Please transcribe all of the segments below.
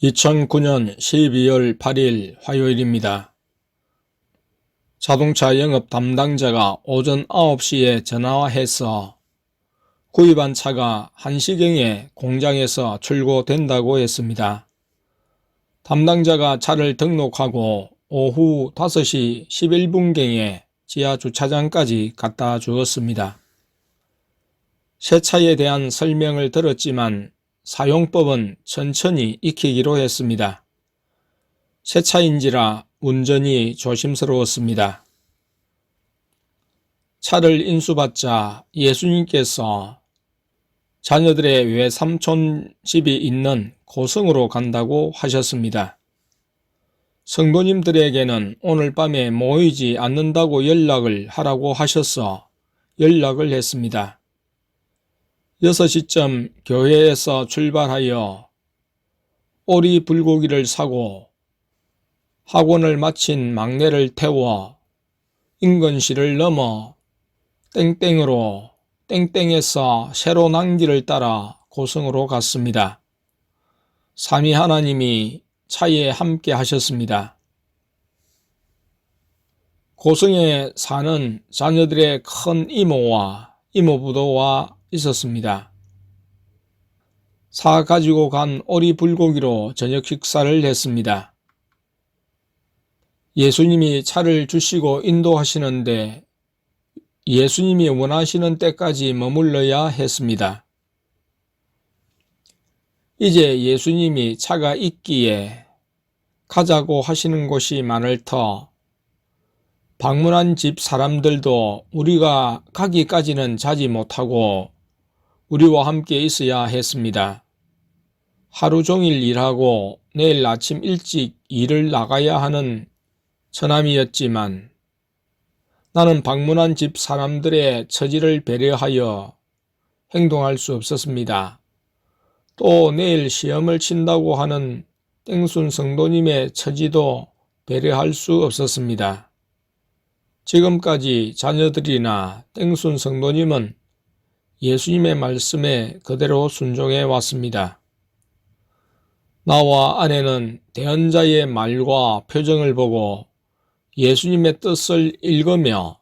2009년 12월 8일 화요일입니다. 자동차 영업 담당자가 오전 9시에 전화해서 구입한 차가 1시경에 공장에서 출고된다고 했습니다. 담당자가 차를 등록하고 오후 5시 11분경에 지하 주차장까지 갖다 주었습니다. 새 차에 대한 설명을 들었지만 사용법은 천천히 익히기로 했습니다. 새 차인지라 운전이 조심스러웠습니다. 차를 인수받자 예수님께서 자녀들의 외삼촌 집이 있는 고성으로 간다고 하셨습니다. 성도님들에게는 오늘 밤에 모이지 않는다고 연락을 하라고 하셔서 연락을 했습니다. 6시쯤 교회에서 출발하여 오리 불고기를 사고 학원을 마친 막내를 태워 인근시를 넘어 땡땡으로 땡땡에서 새로 난길을 따라 고성으로 갔습니다. 삼위 하나님이 차에 함께 하셨습니다. 고성에 사는 자녀들의 큰 이모와 이모부도와 있었습니다. 사 가지고 간 오리 불고기로 저녁 식사를 했습니다. 예수님이 차를 주시고 인도하시는데 예수님이 원하시는 때까지 머물러야 했습니다. 이제 예수님이 차가 있기에 가자고 하시는 곳이 많을 터 방문한 집 사람들도 우리가 가기까지는 자지 못하고 우리와 함께 있어야 했습니다. 하루 종일 일하고 내일 아침 일찍 일을 나가야 하는 처남이었지만 나는 방문한 집 사람들의 처지를 배려하여 행동할 수 없었습니다. 또 내일 시험을 친다고 하는 땡순 성도님의 처지도 배려할 수 없었습니다. 지금까지 자녀들이나 땡순 성도님은 예수님의 말씀에 그대로 순종해 왔습니다. 나와 아내는 대언자의 말과 표정을 보고 예수님의 뜻을 읽으며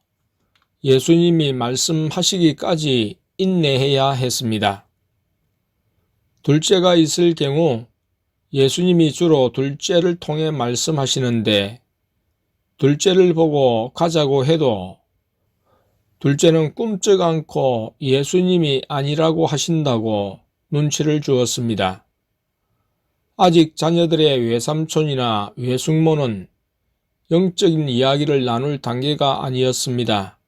예수님이 말씀하시기까지 인내해야 했습니다. 둘째가 있을 경우 예수님이 주로 둘째를 통해 말씀하시는데 둘째를 보고 가자고 해도 둘째는 꿈쩍 않고 예수님이 아니라고 하신다고 눈치를 주었습니다. 아직 자녀들의 외삼촌이나 외숙모는 영적인 이야기를 나눌 단계가 아니었습니다.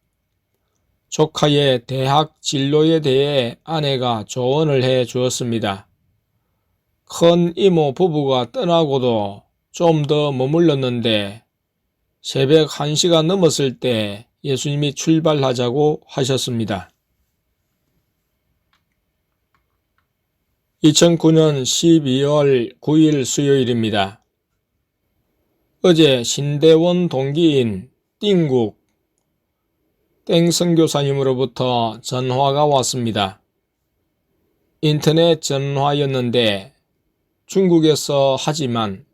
조카의 대학 진로에 대해 아내가 조언을 해 주었습니다. 큰 이모 부부가 떠나고도 좀 더 머물렀는데 새벽 1시가 넘었을 때 예수님이 출발하자고 하셨습니다. 2009년 12월 9일 수요일입니다. 어제 신대원 동기인 띵국 땡 선교사님으로부터 전화가 왔습니다. 인터넷 전화였는데 중국에서 하지만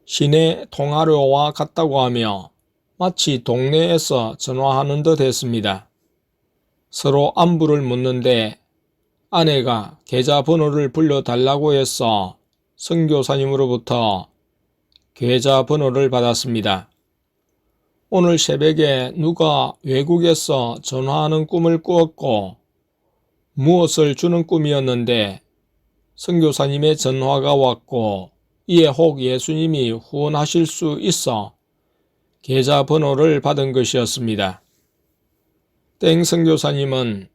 시내 통화료와 같다고 하며 마치 동네에서 전화하는 듯 했습니다. 서로 안부를 묻는데 아내가 계좌번호를 불러달라고 해서 선교사님으로부터 계좌번호를 받았습니다. 오늘 새벽에 누가 외국에서 전화하는 꿈을 꾸었고 무엇을 주는 꿈이었는데 선교사님의 전화가 왔고 이에 혹 예수님이 후원하실 수 있어 계좌번호를 받은 것이었습니다. 땡 선교사님은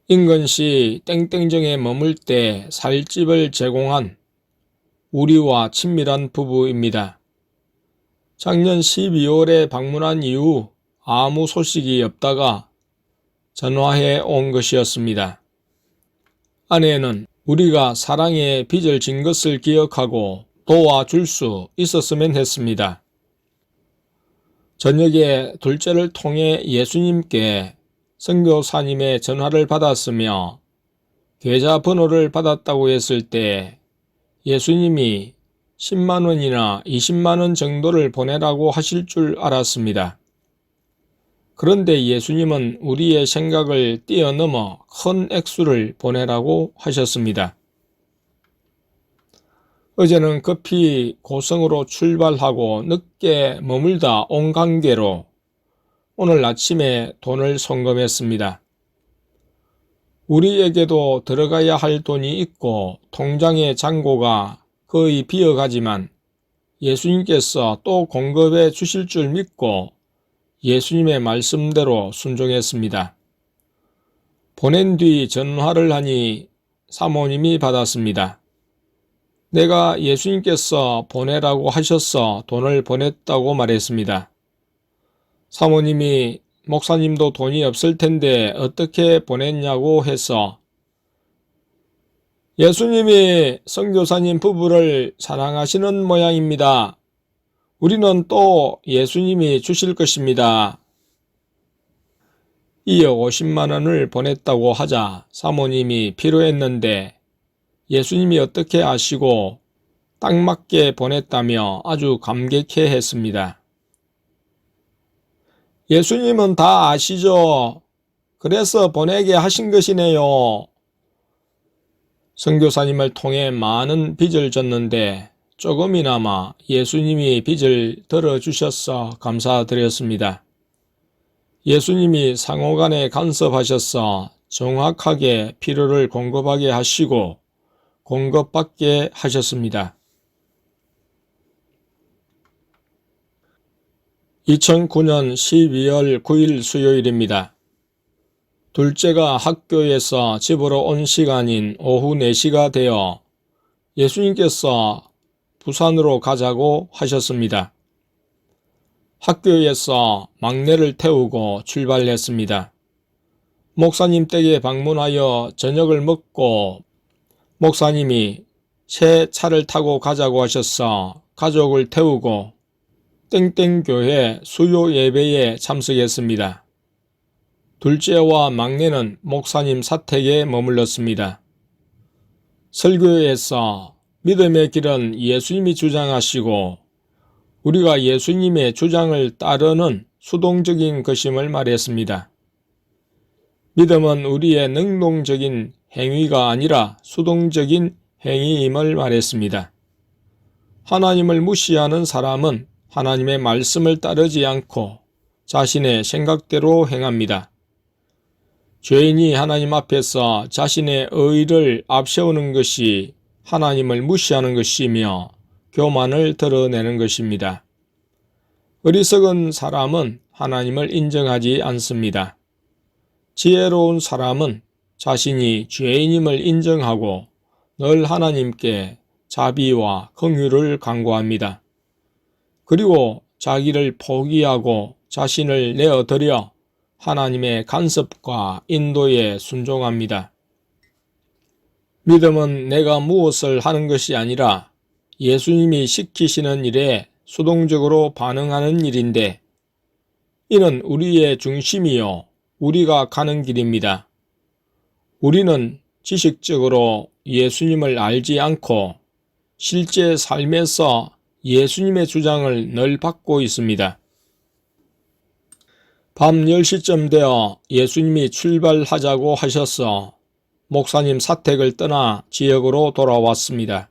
인근시 땡땡정에 머물 때 살 집을 제공한 우리와 친밀한 부부입니다. 작년 12월에 방문한 이후 아무 소식이 없다가 전화해 온 것이었습니다. 아내는 우리가 사랑의 빚을 진 것을 기억하고 도와줄 수 있었으면 했습니다. 저녁에 둘째를 통해 예수님께 선교사님의 전화를 받았으며 계좌번호를 받았다고 했을 때 예수님이 10만 원이나 20만 원 정도를 보내라고 하실 줄 알았습니다. 그런데 예수님은 우리의 생각을 뛰어넘어 큰 액수를 보내라고 하셨습니다. 어제는 급히 고성으로 출발하고 늦게 머물다 온 관계로 오늘 아침에 돈을 송금했습니다. 우리에게도 들어가야 할 돈이 있고 통장의 잔고가 거의 비어가지만 예수님께서 또 공급해 주실 줄 믿고 예수님의 말씀대로 순종했습니다. 보낸 뒤 전화를 하니 사모님이 받았습니다. 내가 예수님께서 보내라고 하셔서 돈을 보냈다고 말했습니다. 사모님이 목사님도 돈이 없을 텐데 어떻게 보냈냐고 해서 예수님이 선교사님 부부를 사랑하시는 모양입니다. 우리는 또 예수님이 주실 것입니다. 이어 50만 원을 보냈다고 하자 사모님이 필요했는데 예수님이 어떻게 아시고 딱 맞게 보냈다며 아주 감격해 했습니다. 예수님은 다 아시죠? 그래서 보내게 하신 것이네요. 선교사님을 통해 많은 빚을 졌는데 조금이나마 예수님이 빚을 덜어주셔서 감사드렸습니다. 예수님이 상호간에 간섭하셔서 정확하게 필요를 공급하게 하시고 공급받게 하셨습니다. 2009년 12월 9일 수요일입니다. 둘째가 학교에서 집으로 온 시간인 오후 4시가 되어 예수님께서 부산으로 가자고 하셨습니다. 학교에서 막내를 태우고 출발했습니다. 목사님 댁에 방문하여 저녁을 먹고 목사님이 새 차를 타고 가자고 하셔서 가족을 태우고 땡땡교회 수요 예배에 참석했습니다. 둘째와 막내는 목사님 사택에 머물렀습니다. 설교에서 믿음의 길은 예수님이 주장하시고 우리가 예수님의 주장을 따르는 수동적인 것임을 말했습니다. 믿음은 우리의 능동적인 행위가 아니라 수동적인 행위임을 말했습니다. 하나님을 무시하는 사람은 하나님의 말씀을 따르지 않고 자신의 생각대로 행합니다. 죄인이 하나님 앞에서 자신의 의의를 앞세우는 것이 하나님을 무시하는 것이며 교만을 드러내는 것입니다. 어리석은 사람은 하나님을 인정하지 않습니다. 지혜로운 사람은 자신이 죄인임을 인정하고 늘 하나님께 자비와 긍휼을 간구합니다. 그리고 자기를 포기하고 자신을 내어드려 하나님의 간섭과 인도에 순종합니다. 믿음은 내가 무엇을 하는 것이 아니라 예수님이 시키시는 일에 수동적으로 반응하는 일인데 이는 우리의 중심이요 우리가 가는 길입니다. 우리는 지식적으로 예수님을 알지 않고 실제 삶에서 예수님의 주장을 늘 받고 있습니다. 밤 10시쯤 되어 예수님이 출발하자고 하셔서 목사님 사택을 떠나 지역으로 돌아왔습니다.